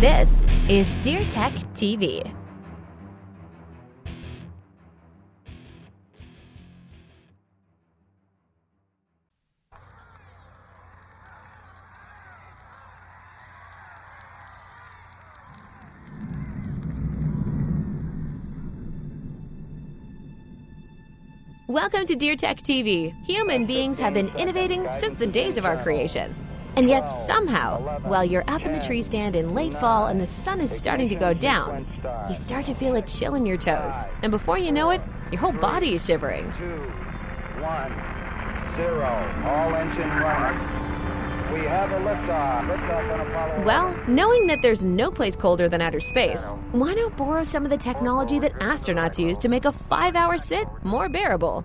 This is DeerTech TV. Welcome to DeerTech TV. Human beings have been innovating since the days of our creation. And yet somehow, while you're up in the tree stand in late fall and the sun is starting to go down, you start to feel a chill in your toes. And before you know it, your whole body is shivering. 2, 1, 0, all engine running. We have a liftoff. Liftoff on Apollo. Well, knowing that there's no place colder than outer space, why not borrow some of the technology that astronauts use to make a 5-hour sit more bearable?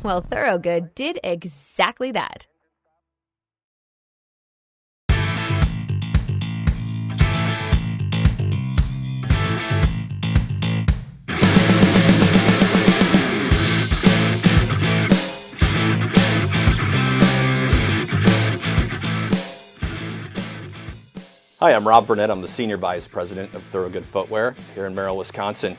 Well, Thorogood did exactly that. Hi, I'm Rob Burnett. I'm the Senior Vice President of Thorogood Footwear here in Merrill, Wisconsin.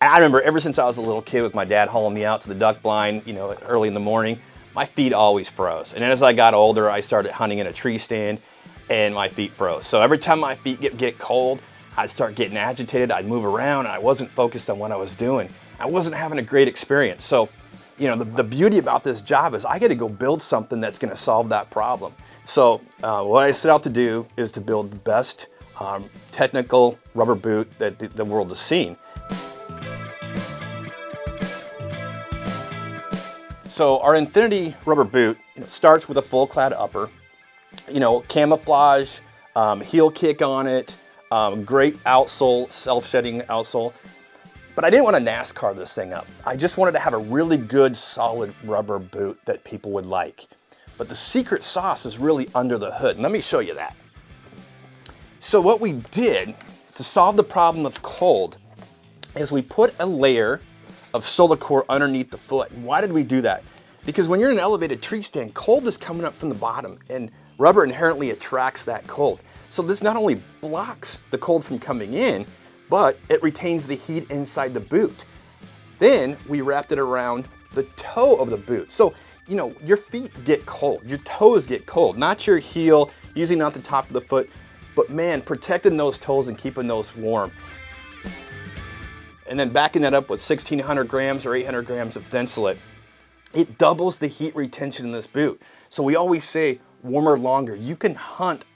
And I remember ever since I was a little kid with my dad hauling me out to the duck blind, early in the morning, my feet always froze. And as I got older, I started hunting in a tree stand and my feet froze. So every time my feet get cold, I'd start getting agitated, I'd move around, and I wasn't focused on what I was doing. I wasn't having a great experience. So the beauty about this job is I get to go build something that's going to solve that problem. So what I set out to do is to build the best technical rubber boot that the world has seen. So our Infinity rubber boot starts with a full clad upper, camouflage, heel kick on it, great outsole, self-shedding outsole. But I didn't want to NASCAR this thing up. I just wanted to have a really good, solid rubber boot that people would like. But the secret sauce is really under the hood. And let me show you that. So what we did to solve the problem of cold is we put a layer of Solacor underneath the foot. And why did we do that? Because when you're in an elevated tree stand, cold is coming up from the bottom, and rubber inherently attracts that cold. So this not only blocks the cold from coming in, but it retains the heat inside the boot. Then we wrapped it around the toe of the boot. So, your feet get cold, your toes get cold, not your heel, usually not the top of the foot, but man, protecting those toes and keeping those warm. And then backing that up with 1,600 grams or 800 grams of Thinsulate, it doubles the heat retention in this boot. So we always say warmer longer. You can hunt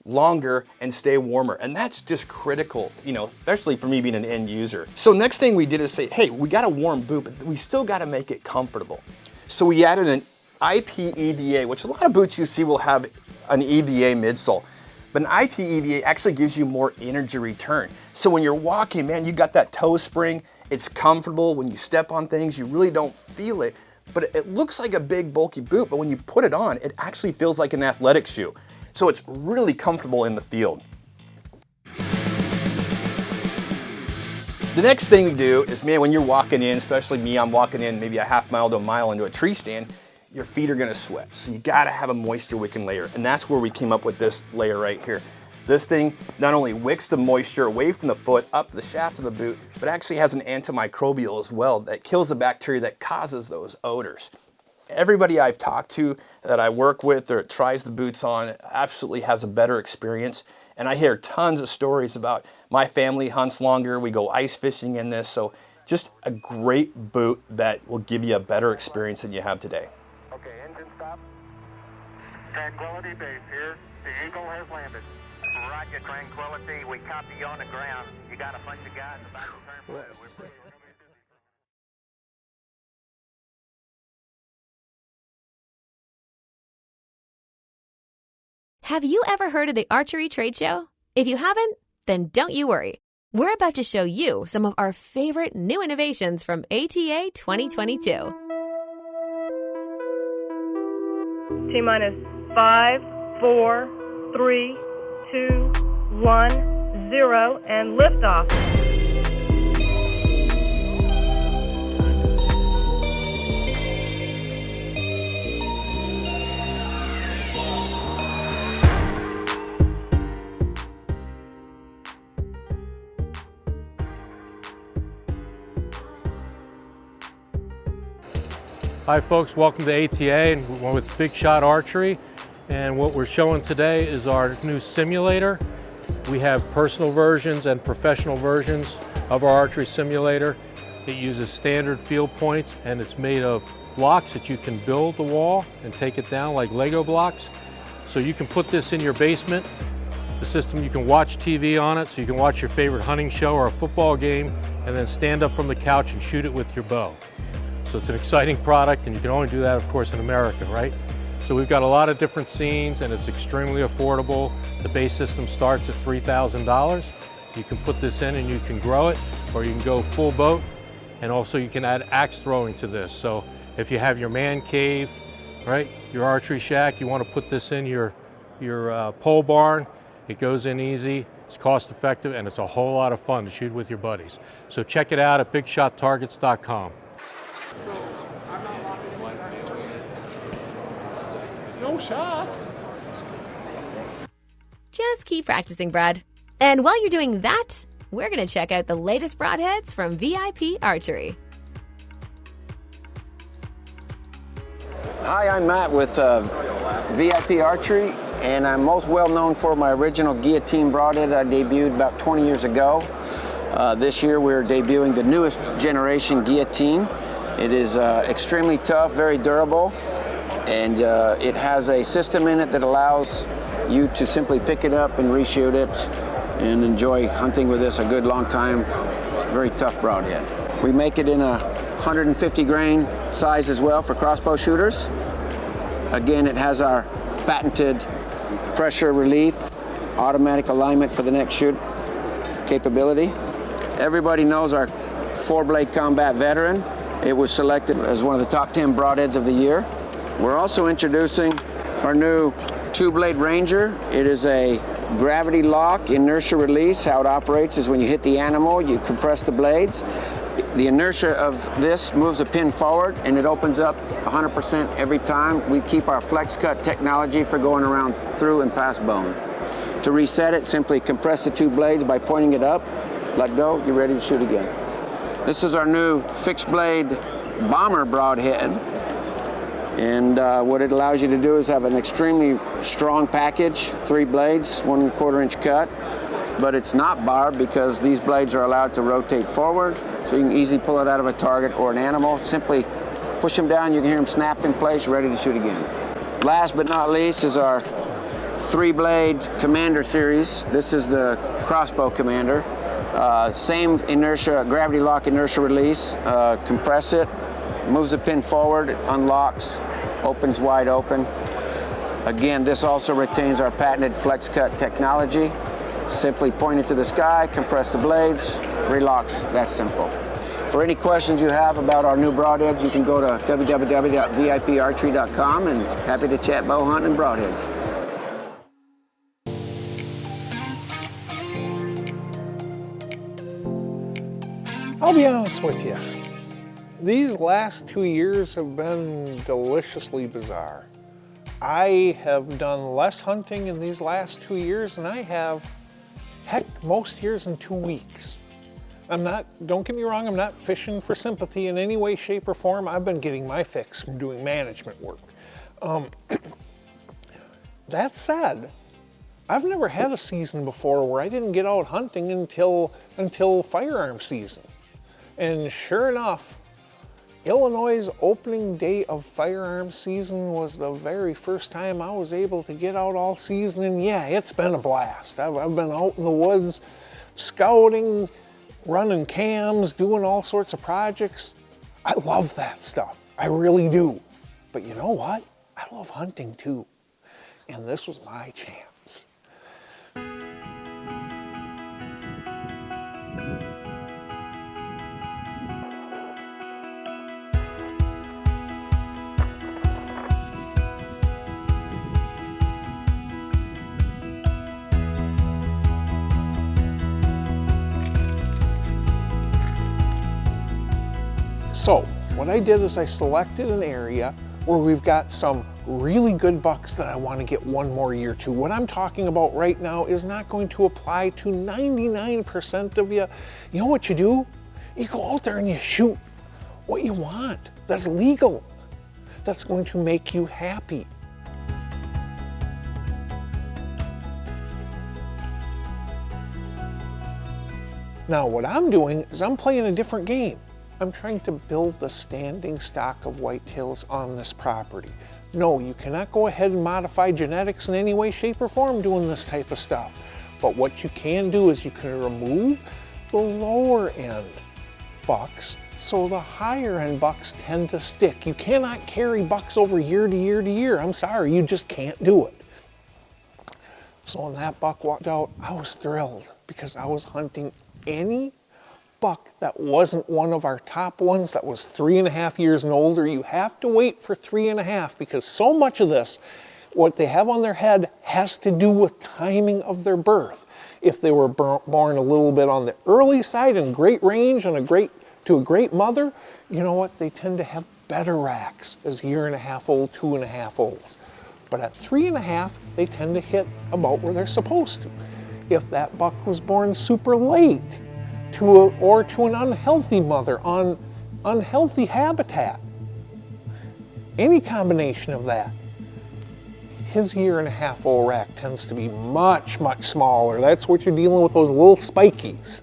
longer and stay warmer, and that's just critical, especially for me being an end user. So next thing we did is say, hey, we got a warm boot, but we still got to make it comfortable. So we added an IP EVA, which a lot of boots you see will have an EVA midsole, but an IP EVA actually gives you more energy return. So when you're walking, man, you got that toe spring, it's comfortable. When you step on things, you really don't feel it, but it looks like a big bulky boot, but when you put it on, it actually feels like an athletic shoe. So it's really comfortable in the field. The next thing we do is, man, when you're walking in, especially me, I'm walking in maybe a half mile to a mile into a tree stand, your feet are gonna sweat. So you gotta have a moisture wicking layer. And that's where we came up with this layer right here. This thing not only wicks the moisture away from the foot up the shaft of the boot, but actually has an antimicrobial as well that kills the bacteria that causes those odors. Everybody I've talked to that I work with or tries the boots on absolutely has a better experience. And I hear tons of stories about my family hunts longer, we go ice fishing in this. So just a great boot that will give you a better experience than you have today. Okay, engine stop. Tranquility base here. The Eagle has landed. Roger, Tranquility. We copy you on the ground. You got a bunch of guys about to turn. Have you ever heard of the archery trade show? If you haven't, then don't you worry. We're about to show you some of our favorite new innovations from ATA 2022. T-minus 5, 4, 3, 2, 1, 0, and liftoff. Hi folks, welcome to ATA, and we're with Big Shot Archery, and what we're showing today is our new simulator. We have personal versions and professional versions of our archery simulator. It uses standard field points, and it's made of blocks that you can build the wall and take it down like Lego blocks. So you can put this in your basement. The system, you can watch TV on it, so you can watch your favorite hunting show or a football game, and then stand up from the couch and shoot it with your bow. So it's an exciting product, and you can only do that, of course, in America, right? So we've got a lot of different scenes, and it's extremely affordable. The base system starts at $3,000. You can put this in and you can grow it, or you can go full boat, and also you can add axe throwing to this. So if you have your man cave, right, your archery shack, you want to put this in your pole barn, it goes in easy, it's cost effective, and it's a whole lot of fun to shoot with your buddies. So check it out at BigShotTargets.com. No shot. Just keep practicing, Brad. And while you're doing that, we're going to check out the latest broadheads from VIP Archery. Hi, I'm Matt with VIP Archery, and I'm most well known for my original Guillotine broadhead I debuted about 20 years ago. This year we're debuting the newest generation Guillotine. It is extremely tough, very durable, and it has a system in it that allows you to simply pick it up and reshoot it and enjoy hunting with this a good long time. Very tough broadhead. We make it in a 150 grain size as well for crossbow shooters. Again, it has our patented pressure relief, automatic alignment for the next shoot capability. Everybody knows our 4-blade combat veteran. It was selected as one of the top 10 broadheads of the year. We're also introducing our new 2-blade Ranger. It is a gravity lock inertia release. How it operates is when you hit the animal, you compress the blades. The inertia of this moves a pin forward, and it opens up 100% every time. We keep our flex cut technology for going around through and past bone. To reset it, simply compress the 2 blades by pointing it up, let go, you're ready to shoot again. This is our new fixed blade bomber broadhead, and what it allows you to do is have an extremely strong package, 3 blades, 1 1/4 inch cut, but it's not barbed because these blades are allowed to rotate forward, so you can easily pull it out of a target or an animal. Simply push them down, you can hear them snap in place, ready to shoot again. Last but not least is our 3-blade Commander series. This is the crossbow Commander. Same inertia, gravity lock inertia release. Compress it, moves the pin forward, it unlocks, opens wide open. Again, this also retains our patented flex cut technology. Simply point it to the sky, compress the blades, relocks, that simple. For any questions you have about our new broadheads, you can go to www.viparchery.com, and happy to chat bow hunting and broadheads. I'll be honest with you. These last 2 years have been deliciously bizarre. I have done less hunting in these last 2 years than I have, heck, most years in 2 weeks. Don't get me wrong, I'm not fishing for sympathy in any way, shape, or form. I've been getting my fix from doing management work. That said, I've never had a season before where I didn't get out hunting until firearm season. And sure enough, Illinois' opening day of firearm season was the very first time I was able to get out all season, and yeah, it's been a blast. I've been out in the woods scouting, running cams, doing all sorts of projects. I love that stuff, I really do. But you know what? I love hunting too, and this was my chance. So what I did is I selected an area where we've got some really good bucks that I want to get one more year to. What I'm talking about right now is not going to apply to 99% of you. You know what you do? You go out there and you shoot what you want. That's legal. that's going to make you happy. Now what I'm doing is I'm playing a different game. I'm trying to build the standing stock of whitetails on this property. No, you cannot go ahead and modify genetics in any way, shape, or form doing this type of stuff. But what you can do is you can remove the lower end bucks so the higher end bucks tend to stick. You cannot carry bucks over year to year to year. I'm sorry, you just can't do it. So when that buck walked out, I was thrilled because I was hunting any buck that wasn't one of our top ones that was 3.5 years and older. You have to wait for 3.5 because so much of this, what they have on their head, has to do with timing of their birth. If they were born a little bit on the early side and great range and to a great mother, you know what, they tend to have better racks as 1.5 old, 2.5 olds. But at 3.5, they tend to hit about where they're supposed to. If that buck was born super late to an unhealthy mother on unhealthy habitat, any combination of that, his 1.5 old rack tends to be much, much smaller. That's what you're dealing with, those little spikies.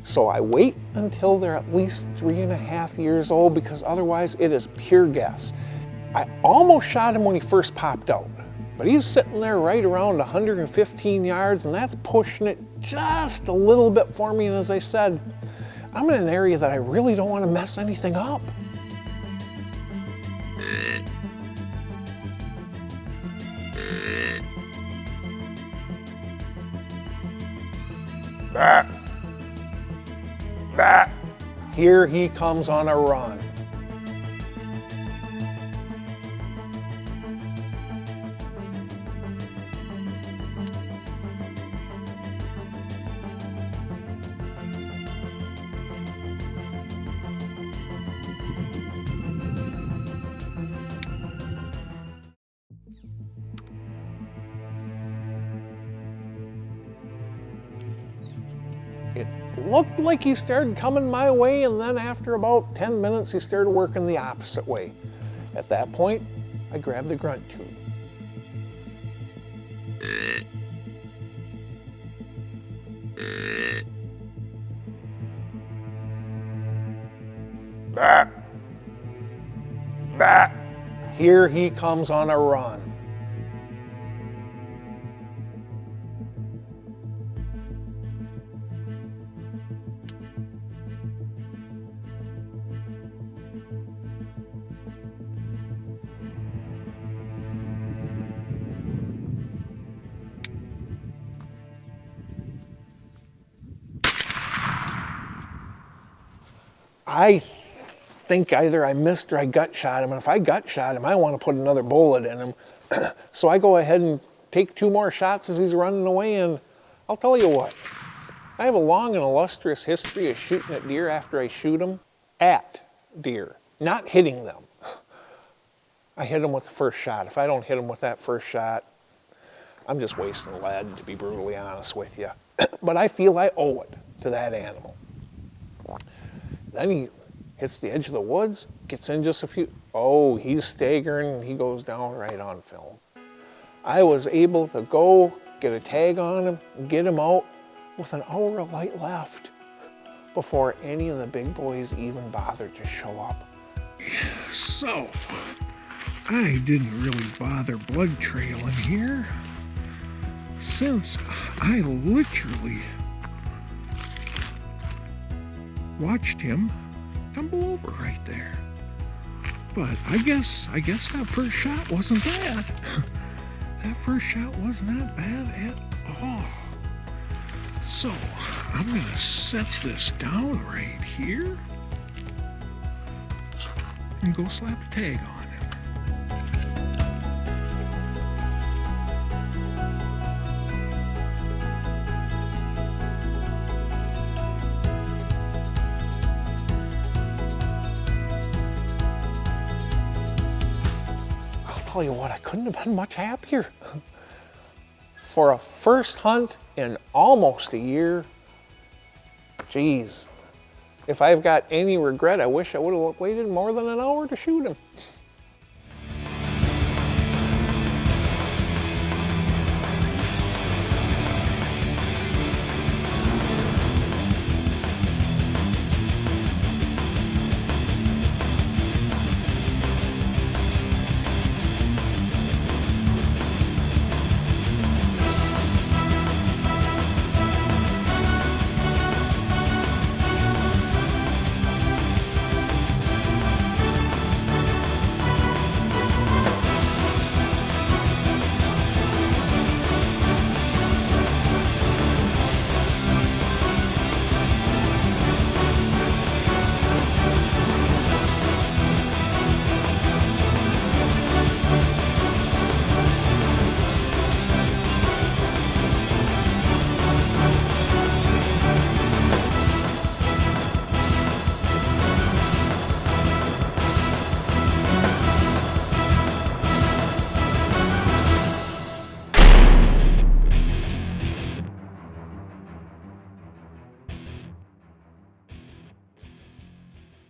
So I wait until they're at least 3.5 years old because otherwise it is pure guess. I almost shot him when he first popped out, but he's sitting there right around 115 yards and that's pushing it just a little bit for me. And as I said, I'm in an area that I really don't want to mess anything up. Bah. Bah. Here he comes on a run. It looked like he started coming my way, and then after about 10 minutes, he started working the opposite way. At that point, I grabbed the grunt tube. Bah. Bah. Here he comes on a run. I think either I missed or I gut shot him, and if I gut shot him, I want to put another bullet in him. So I go ahead and take 2 more shots as he's running away, and I'll tell you what, I have a long and illustrious history of shooting at deer after I shoot them at deer, not hitting them. I hit them with the first shot. If I don't hit them with that first shot, I'm just wasting lead, to be brutally honest with you. But I feel I owe it to that animal. Then he hits the edge of the woods, gets in just a few, oh, he's staggering, and he goes down right on film. I was able to go get a tag on him, get him out with an hour of light left before any of the big boys even bothered to show up. So, I didn't really bother blood trailing here, since I literally watched him tumble over right there. But I guess that first shot wasn't bad. That first shot was not bad at all. So I'm gonna set this down right here and go slap a tag on him. Tell you what, I couldn't have been much happier. For a first hunt in almost a year, geez, if I've got any regret, I wish I would have waited more than an hour to shoot him.